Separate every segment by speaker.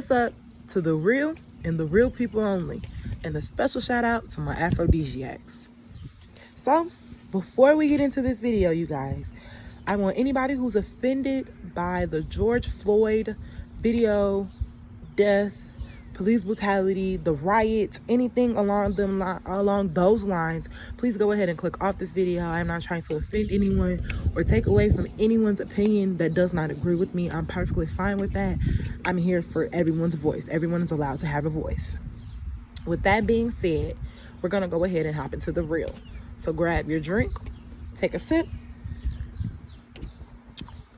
Speaker 1: What's up to the real and the real people only, and a special shout out to my aphrodisiacs. So before we get into this video, you guys, I want anybody who's offended by the George Floyd video, death, police brutality, the riots, anything along those lines, please go ahead and click off this video. I'm not trying to offend anyone or take away from anyone's opinion that does not agree with me. I'm perfectly fine with that. I'm here for everyone's voice. Everyone is allowed to have a voice. With that being said, we're gonna go ahead and hop into the real. So grab your drink, take a sip,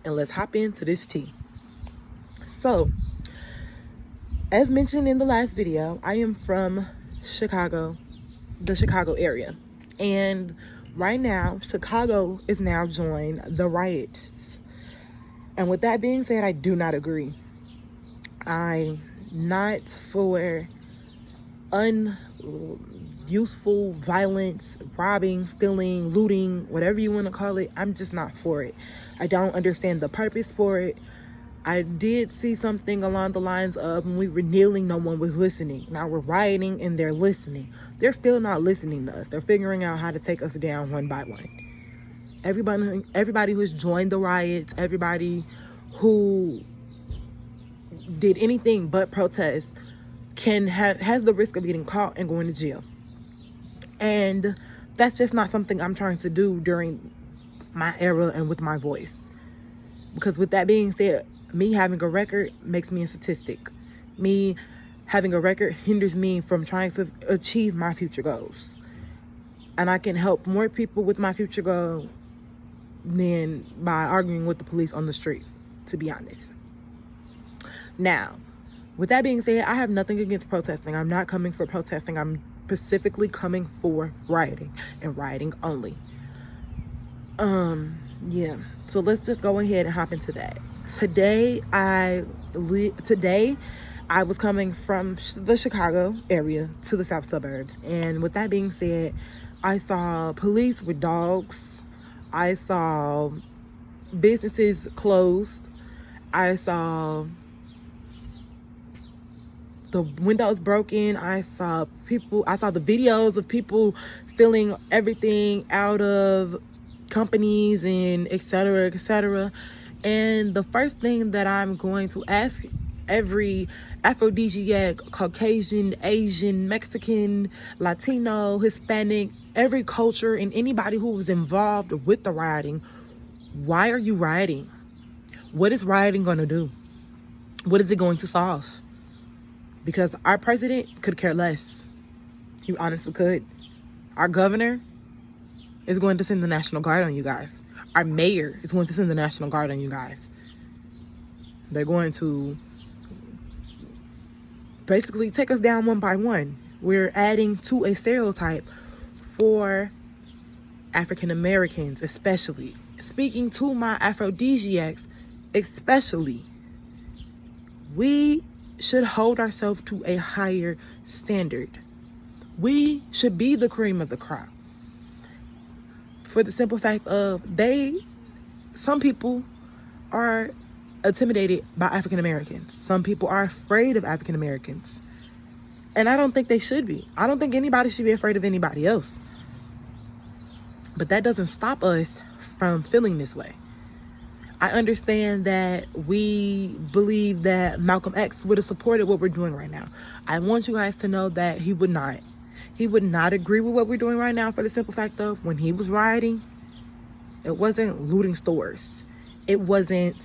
Speaker 1: and let's hop into this tea. So, as mentioned in the last video, I am from Chicago, the Chicago area. And right now, Chicago is now joined the riots. And with that being said, I do not agree. I'm not for unuseful violence, robbing, stealing, looting, whatever you want to call it. I'm just not for it. I don't understand the purpose for it. I did see something along the lines of when we were kneeling, no one was listening. Now we're rioting and they're listening. They're still not listening to us. They're figuring out how to take us down one by one. Everybody who's joined the riots, everybody who did anything but protest has the risk of getting caught and going to jail. And that's just not something I'm trying to do during my era and with my voice. Because with that being said, me having a record makes me a statistic. Me having a record hinders me from trying to achieve my future goals. And I can help more people with my future goal than by arguing with the police on the street, to be honest. Now, with that being said, I have nothing against protesting. I'm not coming for protesting. I'm specifically coming for rioting and rioting only. Yeah. So let's just go ahead and hop into that. Today I was coming from the Chicago area to the south suburbs, and with that being said, I saw police with dogs. I saw businesses closed. I saw the windows broken. I saw the videos of people stealing everything out of companies and etc., etc. And the first thing that I'm going to ask every aphrodisiac, Caucasian, Asian, Mexican, Latino, Hispanic, every culture, and anybody who was involved with the rioting, why are you rioting? What is rioting going to do? What is it going to solve? Because our president could care less. He honestly could. Our governor is going to send the National Guard on you guys. Our mayor is going to send the National Guard on you guys. They're going to basically take us down one by one. We're adding to a stereotype for African Americans, especially. Speaking to my aphrodisiacs, especially, we should hold ourselves to a higher standard. We should be the cream of the crop. For the simple fact of some people are intimidated by African Americans. Some people are afraid of African Americans. And I don't think they should be. I don't think anybody should be afraid of anybody else. But that doesn't stop us from feeling this way. I understand that we believe that Malcolm X would have supported what we're doing right now. I want you guys to know that he would not. He would not agree with what we're doing right now for the simple fact of when he was rioting, it wasn't looting stores. It wasn't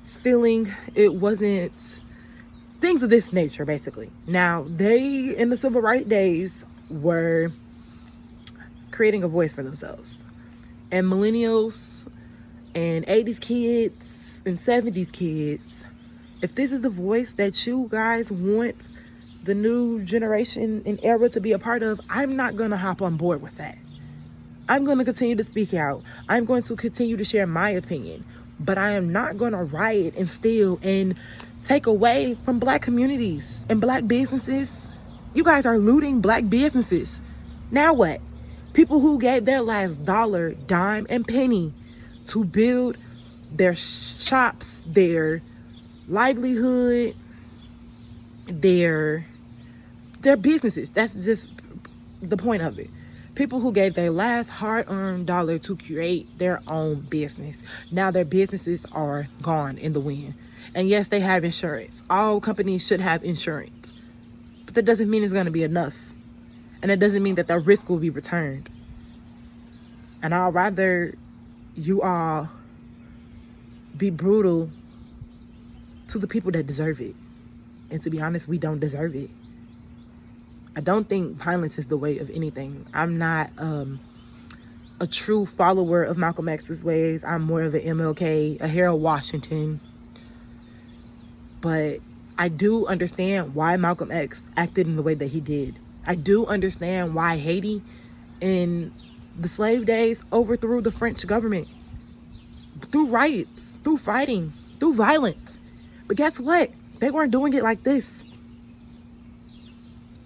Speaker 1: stealing. It wasn't things of this nature, basically. Now, they, in the civil rights days, were creating a voice for themselves. And millennials and 80s kids and 70s kids, if this is the voice that you guys want the new generation and era to be a part of, I'm not going to hop on board with that. I'm going to continue to speak out. I'm going to continue to share my opinion. But I am not going to riot and steal and take away from black communities and black businesses. You guys are looting black businesses. Now what? People who gave their last dollar, dime, and penny to build their shops, their livelihood, their businesses. That's just the point of it. People who gave their last hard-earned dollar to create their own business. Now their businesses are gone in the wind. And yes, they have insurance. All companies should have insurance. But that doesn't mean it's going to be enough. And it doesn't mean that the risk will be returned. And I'd rather you all be brutal to the people that deserve it. And to be honest, we don't deserve it. I don't think violence is the way of anything. I'm not a true follower of Malcolm X's ways. I'm more of an MLK, a Harold Washington. But I do understand why Malcolm X acted in the way that he did. I do understand why Haiti in the slave days overthrew the French government. Through riots, through fighting, through violence. But guess what? They weren't doing it like this.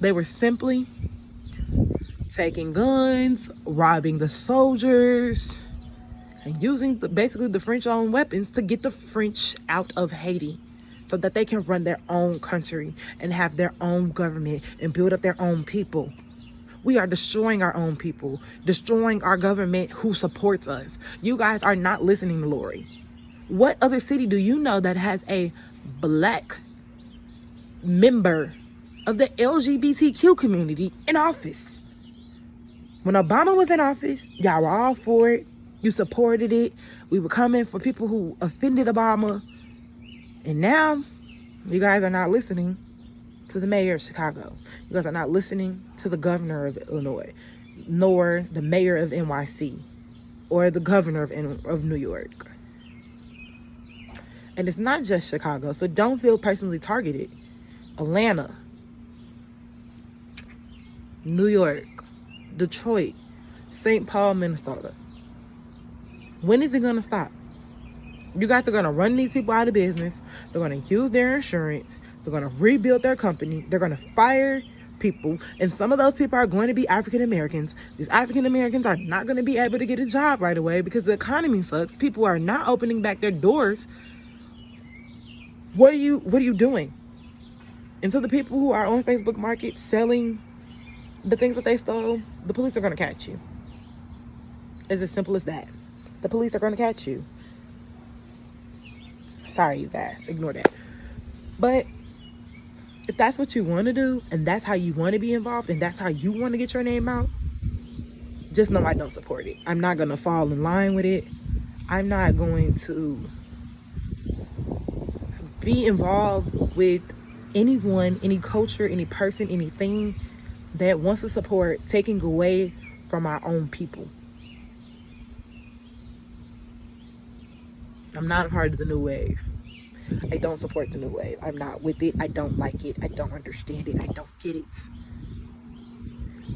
Speaker 1: They were simply taking guns, robbing the soldiers, and using basically the French-owned weapons to get the French out of Haiti so that they can run their own country and have their own government and build up their own people. We are destroying our own people, destroying our government who supports us. You guys are not listening to Lori. What other city do you know that has a black member of the LGBTQ community in office? When Obama was in office, y'all were all for it. You supported it. We were coming for people who offended Obama. And now, you guys are not listening to the mayor of Chicago. You guys are not listening to the governor of Illinois, nor the mayor of NYC, or the governor of New York. And it's not just Chicago, so don't feel personally targeted. Atlanta, New York, Detroit, St. Paul, Minnesota. When is it going to stop? You guys are going to run these people out of business. They're going to use their insurance. They're going to rebuild their company. They're going to fire people. And some of those people are going to be African Americans. These African Americans are not going to be able to get a job right away because the economy sucks. People are not opening back their doors. What are you doing? And so the people who are on Facebook Market selling the things that they stole, the police are going to catch you. It's as simple as that. The police are going to catch you. Sorry, you guys. Ignore that. But if that's what you want to do, and that's how you want to be involved, and that's how you want to get your name out, just know I don't support it. I'm not going to fall in line with it. I'm not going to be involved with anyone, any culture, any person, anything that wants to support taking away from our own people. I'm not a part of the new wave. I don't support the new wave. I'm not with it. I don't like it. I don't understand it. I don't get it.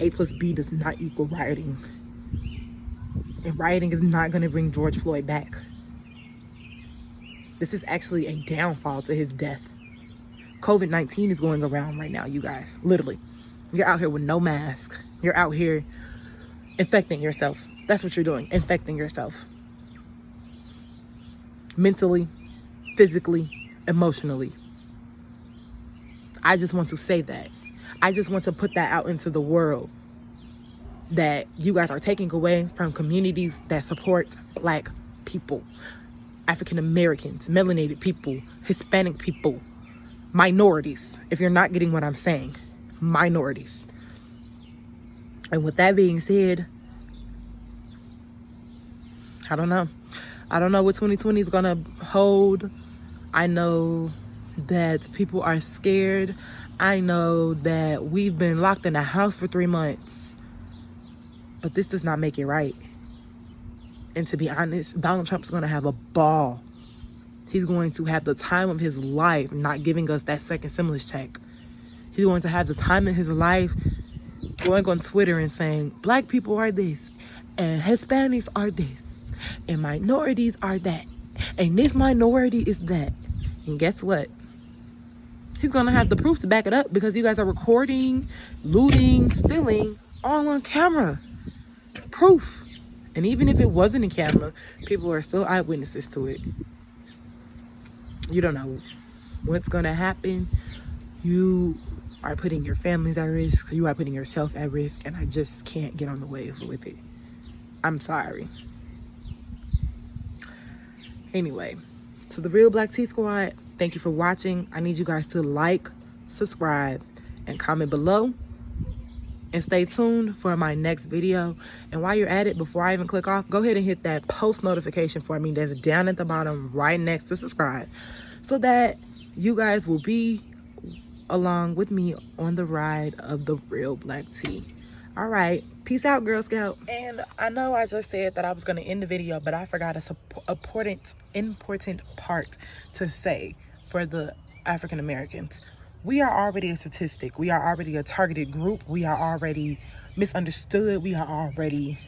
Speaker 1: A+B does not equal rioting. And rioting is not going to bring George Floyd back. This is actually a downfall to his death. COVID-19 is going around right now, you guys. Literally. You're out here with no mask. You're out here infecting yourself. That's what you're doing. Infecting yourself. Mentally, physically, emotionally. I just want to say that. I just want to put that out into the world, that you guys are taking away from communities that support Black people, African Americans, melanated people, Hispanic people, minorities. If you're not getting what I'm saying, minorities. And with that being said, I don't know. I don't know what 2020 is going to hold. I know that people are scared. I know that we've been locked in a house for 3 months. But this does not make it right. And to be honest, Donald Trump's going to have a ball. He's going to have the time of his life not giving us that second stimulus check. He's going to have the time of his life going on Twitter and saying, Black people are this, and Hispanics are this, and minorities are that, and this minority is that. And guess what? He's going to have the proof to back it up, because you guys are recording, looting, stealing, all on camera. Proof. And even if it wasn't in camera, people are still eyewitnesses to it. You don't know what's going to happen. You are putting your families at risk. You are putting yourself at risk. And I just can't get on the wave with it. I'm sorry. Anyway, to the Real Black Tea Squad, thank you for watching. I need you guys to like, subscribe, and comment below. And stay tuned for my next video. And while you're at it, before I even click off, go ahead and hit that post notification for me that's down at the bottom right next to subscribe, so that you guys will be along with me on the ride of the Real Black Tea. All right, peace out, Girl Scout. And I know I just said that I was going to end the video, but I forgot a important part to say for the African Americans. We are already a statistic. We are already a targeted group. We are already misunderstood. We are already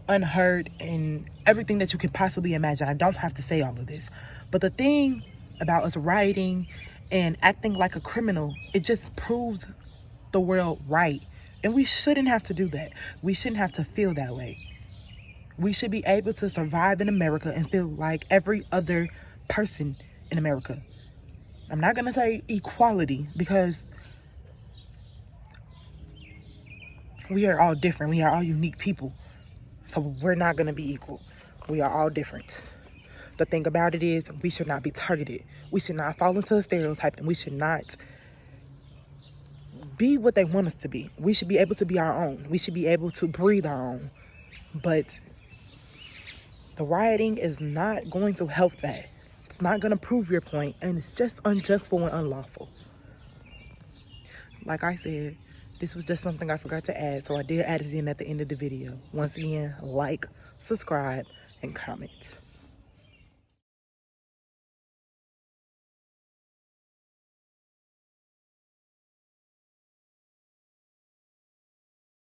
Speaker 1: unheard and everything that you could possibly imagine. I don't have to say all of this. But the thing about us rioting and acting like a criminal, it just proves the world right. And we shouldn't have to do that. We shouldn't have to feel that way. We should be able to survive in America and feel like every other person in America. I'm not going to say equality, because we are all different. We are all unique people. So we're not going to be equal. We are all different. The thing about it is, we should not be targeted. We should not fall into a stereotype, and we should not be what they want us to be. We should be able to be our own. We should be able to breathe our own. But the rioting is not going to help that. It's not going to prove your point, and it's just unjustful and unlawful. Like I said, this was just something I forgot to add, so I did add it in at the end of the video. Once again, like, subscribe, and comment.